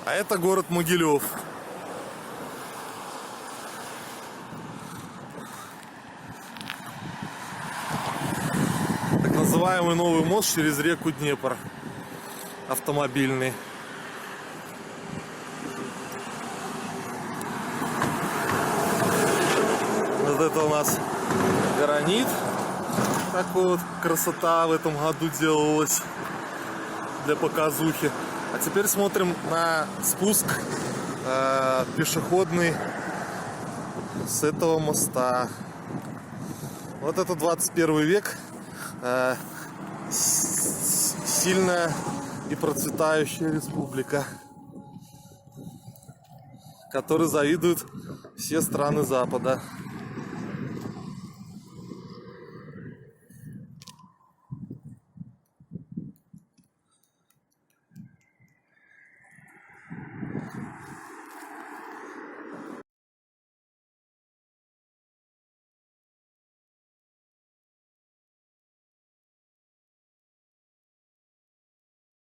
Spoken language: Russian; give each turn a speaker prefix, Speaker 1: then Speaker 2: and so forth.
Speaker 1: А это город Могилев. Так называемый новый мост через реку Днепр. Автомобильный. Вот это у нас гранит. Такой вот красота в этом году делалась для показухи. А теперь смотрим на спуск пешеходный с этого моста. Вот это 21 век. Сильная и процветающая республика, которой завидуют все страны Запада.